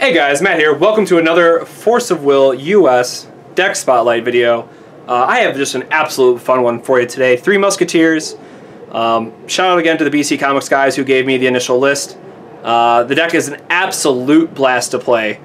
Hey guys, Matt here. Welcome to another Force of Will US deck spotlight video. I have just an absolute fun one for you today. 3 Musketeers. Shout out again to the BC Comix guys who gave me the initial list. The deck is an absolute blast to play.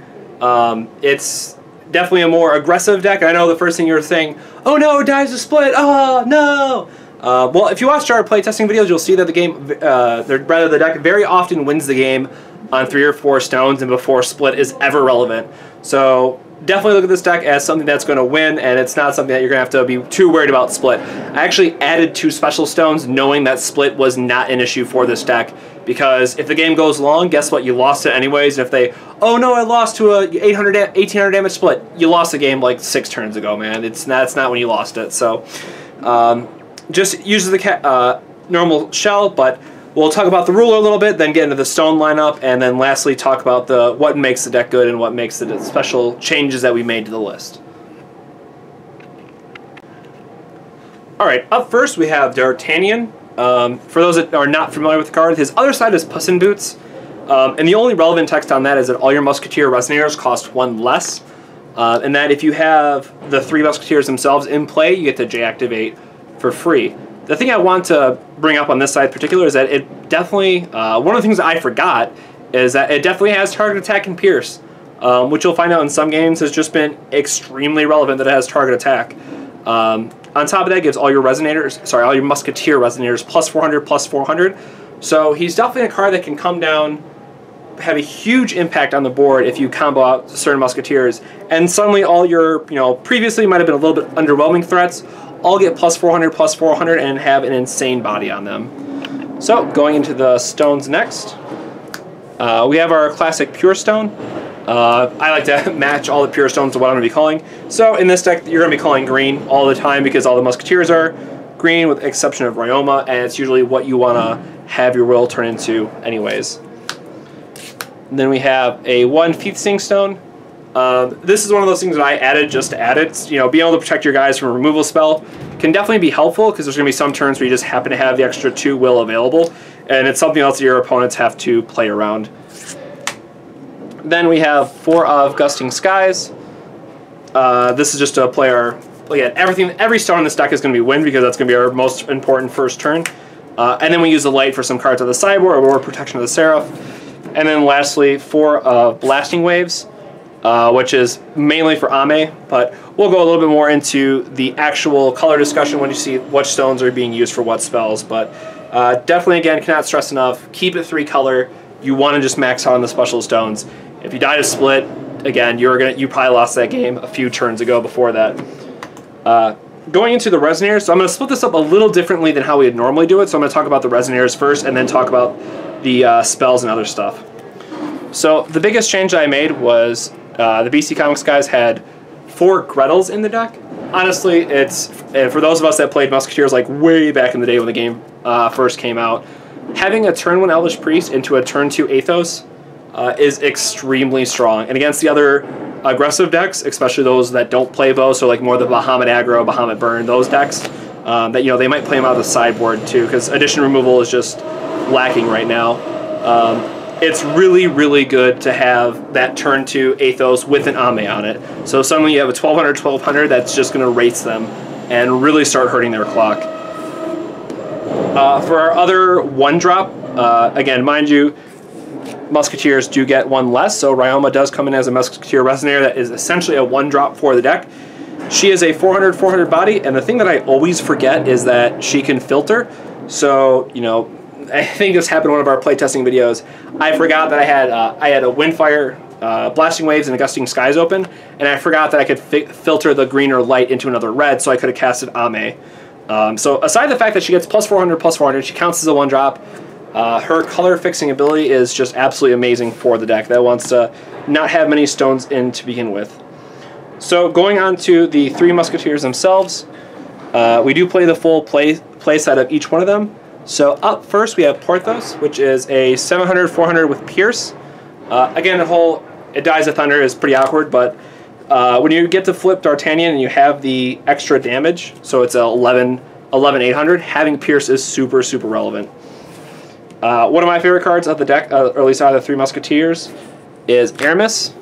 It's definitely a more aggressive deck. I know the first thing you're saying, oh no, dies to split, oh no! Well, if you watched our playtesting videos, you'll see that the deck very often wins the game on 3 or 4 stones and before split is ever relevant. So definitely look at this deck as something that's going to win, and it's not something that you're going to have to be too worried about split. I actually added 2 special stones knowing that split was not an issue for this deck, because if the game goes long, guess what? You lost it anyways. And if they, oh no, I lost to a 1800 damage split, you lost the game like 6 turns ago, man. That's not when you lost it. So just use the normal shell, but we'll talk about the ruler a little bit, then get into the stone lineup, and then lastly talk about what makes the deck good and what makes the special changes that we made to the list. Alright, up first we have DArtagnan. For those that are not familiar with the card, his other side is Puss in Boots. And the only relevant text on that is that all your Musketeer Resonators cost 1 less. And that if you have the 3 Musketeers themselves in play, you get to J-activate for free. The thing I want to bring up on this side in particular is that it definitely, one of the things that I forgot is that it definitely has target attack and pierce, which you'll find out in some games has just been extremely relevant that it has target attack. On top of that, it gives all your all your Musketeer Resonators plus 400, plus 400. So he's definitely a card that can come down, have a huge impact on the board if you combo out certain Musketeers, and suddenly all your, previously might have been a little bit underwhelming threats, all get plus 400, and have an insane body on them. So, going into the stones next, we have our classic Pure Stone. I like to match all the Pure Stones to what I'm going to be calling. So, in this deck, you're going to be calling green all the time because all the Musketeers are green with the exception of Ryoma, and it's usually what you want to have your will turn into anyways. And then we have a 1 Feethsing stone. This is one of those things that I added just to add it. Being able to protect your guys from a removal spell can definitely be helpful because there's going to be some turns where you just happen to have the extra 2 will available, and it's something else that your opponents have to play around. Then we have 4 of Gusting Skies. This is just to play our, again, every stone in this deck is going to be win because that's going to be our most important first turn. And then we use the light for some cards on the sideboard or protection of the seraph. And then lastly, 4 of Blasting Waves. Which is mainly for ame, but we'll go a little bit more into the actual color discussion when you see what stones are being used for what spells. But definitely, again, cannot stress enough, keep it 3 color. You want to just max out on the special stones. If you die to split, again, you probably lost that game a few turns ago before that. Going into the Resonators, so I'm going to split this up a little differently than how we would normally do it. So I'm going to talk about the Resonators first and then talk about the spells and other stuff. So the biggest change I made was the BC Comix guys had 4 Gretels in the deck. Honestly, it's for those of us that played Musketeers like way back in the day when the game first came out, having a turn 1 Elvish Priest into a turn 2 Athos is extremely strong. And against the other aggressive decks, especially those that don't play Bow, so like more the Bahamut aggro, Bahamut burn, those decks, that they might play them out of the sideboard too, because addition removal is just lacking right now. It's really, really good to have that turn 2 Athos with an ame on it. So suddenly you have a 1200 that's just going to race them and really start hurting their clock. For our other 1-drop, again, mind you, Musketeers do get 1 less, so Ryoma does come in as a Musketeer Resonator that is essentially a 1-drop for the deck. She is a 400 body, and the thing that I always forget is that she can filter. So, I think this happened in one of our playtesting videos. I forgot that I had a Windfire, Blasting Waves, and a Gusting Skies open, and I forgot that I could filter the green or light into another red, so I could have casted ame. So aside the fact that she gets plus 400, she counts as a 1-drop. Her color fixing ability is just absolutely amazing for the deck that wants to not have many stones in to begin with. So going on to the 3 Musketeers themselves, we do play the full play set of each one of them. So up first we have Porthos, which is a 700 with Pierce. Again, it dies of thunder is pretty awkward, but when you get to flip DArtagnan and you have the extra damage, so it's a 11,800, having Pierce is super, super relevant. One of my favorite cards of the deck, or at least out of the 3 Musketeers, is Aramis.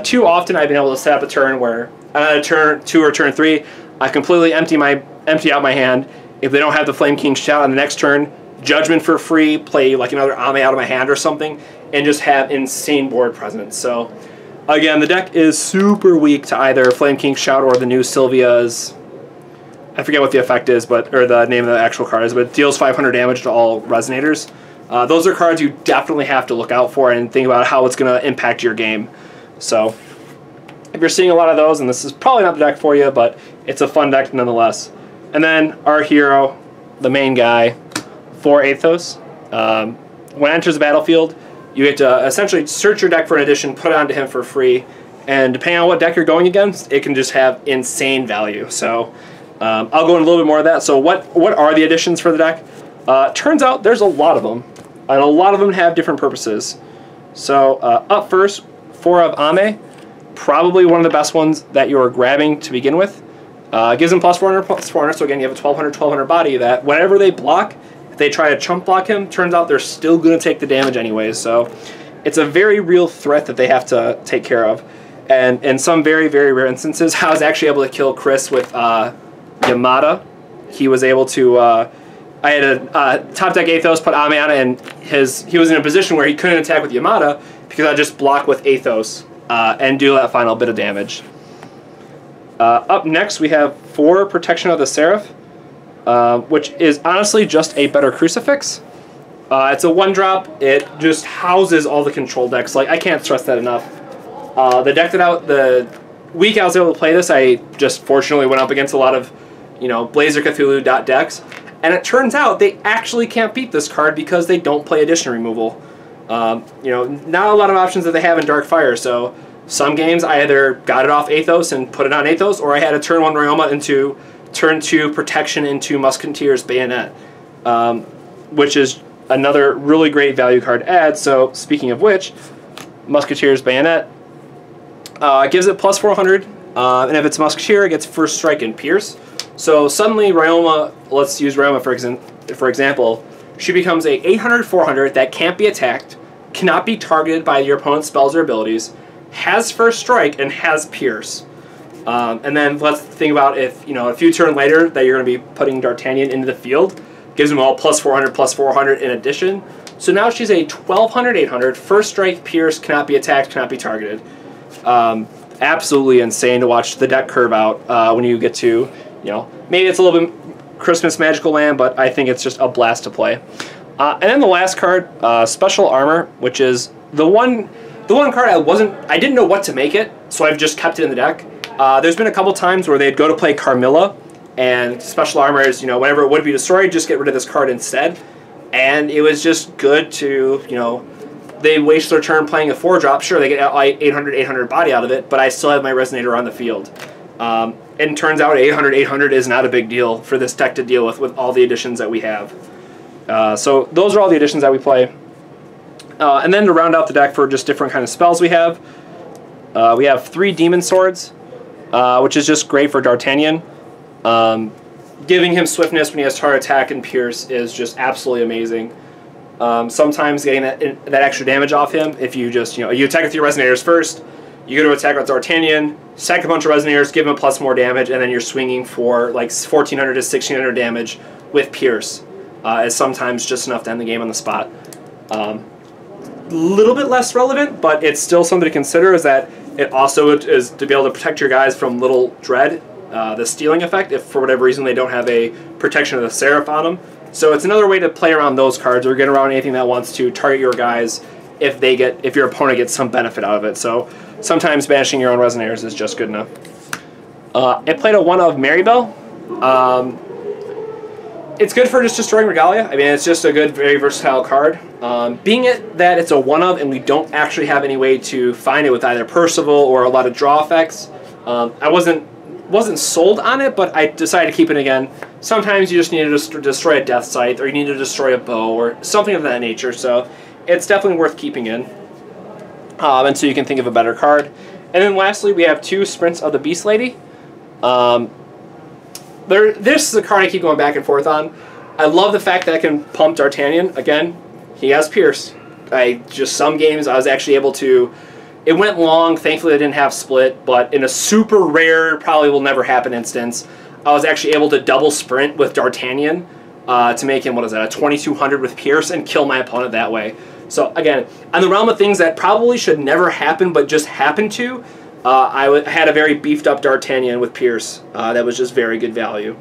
Too often I've been able to set up a turn where on turn 2 or turn 3, I completely empty out my hand. If they don't have the Flame King shout on the next turn, Judgment for free, play like another ame out of my hand or something, and just have insane board presence. So again, the deck is super weak to either Flame King shout or the new Sylvia's, I forget what the effect is, but or the name of the actual card is, but it deals 500 damage to all Resonators. Those are cards you definitely have to look out for and think about how it's going to impact your game. So if you're seeing a lot of those, and this is probably not the deck for you, but it's a fun deck nonetheless. And then our hero, the main guy, for Athos. When it enters the battlefield, you get to essentially search your deck for an addition, put it onto him for free, and depending on what deck you're going against, it can just have insane value. So I'll go into a little bit more of that. So what are the additions for the deck? Turns out there's a lot of them, and a lot of them have different purposes. So up first, 4 of Ame, probably one of the best ones that you're grabbing to begin with. Gives them plus 400, so again you have a 1200 body that whenever they block, if they try to chump block him, turns out they're still going to take the damage anyways. So it's a very real threat that they have to take care of. And in some very, very rare instances, I was actually able to kill Chris with Yamada. He was able to, I had a top deck Athos, put Ame on it, and he was in a position where he couldn't attack with Yamada because I just block with Athos and do that final bit of damage. Up next, we have 4 Protection of the Seraph, which is honestly just a better Crucifix. It's a 1-drop. It just houses all the control decks. Like, I can't stress that enough. The week I was able to play this, I just fortunately went up against a lot of, Blazer Cthulhu decks, and it turns out they actually can't beat this card because they don't play addition removal. Not a lot of options that they have in Dark Fire, so some games I either got it off Athos and put it on Athos, or I had a turn 1 Ryoma into turn 2 protection into Musketeer's bayonet, which is another really great value card add. So speaking of which, Musketeer's bayonet gives it plus 400, and if it's Musketeer, it gets first strike and pierce. So suddenly Ryoma, let's use Ryoma for example, she becomes a 800/400 that can't be attacked, cannot be targeted by your opponent's spells or abilities, has first strike, and has pierce. And then let's think about if, a few turns later that you're going to be putting D'Artagnan into the field, gives them all plus 400 in addition. So now she's a 1200/800, first strike, pierce, cannot be attacked, cannot be targeted. Absolutely insane to watch the deck curve out when you get to, maybe it's a little bit Christmas Magical Land, but I think it's just a blast to play. And then the last card, Special Armor, which is the one card I didn't know what to make it, so I've just kept it in the deck. There's been a couple times where they'd go to play Carmilla, and Special Armor is, whenever it would be destroyed, just get rid of this card instead. And it was just good to, they waste their turn playing a 4-drop. Sure, they get 800 body out of it, but I still have my Resonator on the field. And it turns out 800 is not a big deal for this deck to deal with all the additions that we have. So those are all the additions that we play. And then to round out the deck for just different kind of spells we have 3 Demon Swords, which is just great for D'Artagnan. Giving him swiftness when he has Tar Attack and Pierce is just absolutely amazing. Sometimes getting that extra damage off him, if you just, you attack with your Resonators first, you go to attack with D'Artagnan, sack a bunch of Resonators, give him plus more damage, and then you're swinging for like 1400 to 1600 damage with Pierce. Is sometimes just enough to end the game on the spot. Little bit less relevant, but it's still something to consider, is that it also is to be able to protect your guys from Little Dread, the stealing effect, if for whatever reason they don't have a Protection of the Seraph on them. So it's another way to play around those cards, or get around anything that wants to target your guys if your opponent gets some benefit out of it. So sometimes banishing your own Resonators is just good enough. It played a 1 of Marybell. It's good for just destroying Regalia. I mean, it's just a good, very versatile card. Being that it's a 1 of and we don't actually have any way to find it with either Percival or a lot of draw effects, I wasn't sold on it, but I decided to keep it again. Sometimes you just need to destroy a Death Scythe, or you need to destroy a bow, or something of that nature, so it's definitely worth keeping in. And so you can think of a better card. And then lastly, we have 2 Sprints of the Beast Lady. This is a card I keep going back and forth on. I love the fact that I can pump D'Artagnan. Again, he has Pierce. Some games I was actually able to It went long. Thankfully, I didn't have split, but in a super rare, probably will never happen instance, I was actually able to double sprint with D'Artagnan to make him, what is that, a 2200 with Pierce and kill my opponent that way. So again, on the realm of things that probably should never happen but just happened to, I had a very beefed up D'Artagnan with Pierce that was just very good value.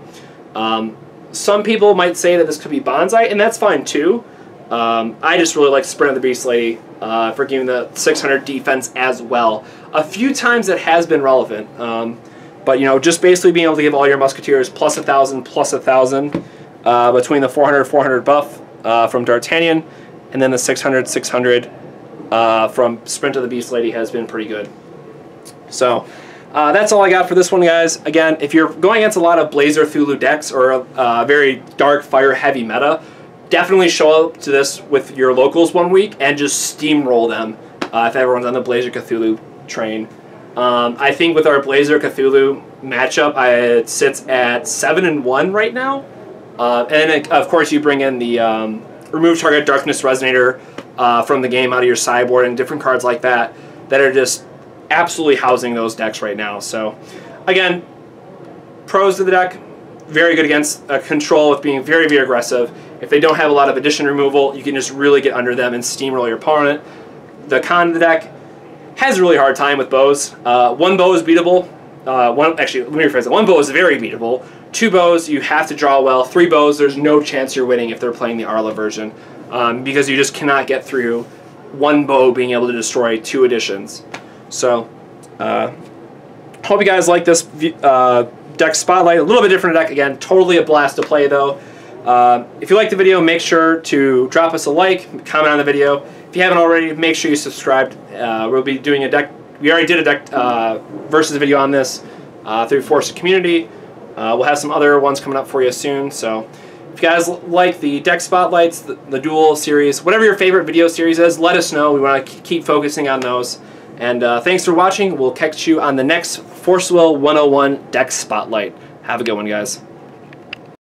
Some people might say that this could be bonsai, and that's fine too. I just really like Sprint of the Beast Lady for giving the 600 defense as well. A few times it has been relevant, but you know, just basically being able to give all your Musketeers plus 1,000 between the 400 buff from D'Artagnan and then the 600 from Sprint of the Beast Lady has been pretty good. So that's all I got for this one, guys. Again, if you're going against a lot of Blazer Cthulhu decks or a very dark fire heavy meta, definitely show up to this with your locals one week and just steamroll them if everyone's on the Blazer Cthulhu train. I think with our Blazer Cthulhu matchup, it sits at 7-1 right now. And of course, you bring in the remove target Darkness Resonator from the game out of your sideboard and different cards like that that are just absolutely housing those decks right now. So again, pros to the deck, very good against control with being very, very aggressive. If they don't have a lot of addition removal, you can just really get under them and steamroll your opponent. The con of the deck has a really hard time with bows. One bow is beatable. Actually, let me rephrase it. One bow is very beatable. Two bows, you have to draw well. Three bows, there's no chance you're winning if they're playing the Arla version because you just cannot get through one bow being able to destroy two additions. So, hope you guys like this deck spotlight. A little bit different deck again. Totally a blast to play though. If you like the video, make sure to drop us a like, comment on the video. If you haven't already, make sure you subscribe. We'll be doing a deck. We already did a deck versus video on this through Force Community. We'll have some other ones coming up for you soon. So if you guys like the deck spotlights, the duel series, whatever your favorite video series is, let us know. We want to keep focusing on those. And thanks for watching. We'll catch you on the next FOW101 deck spotlight. Have a good one, guys.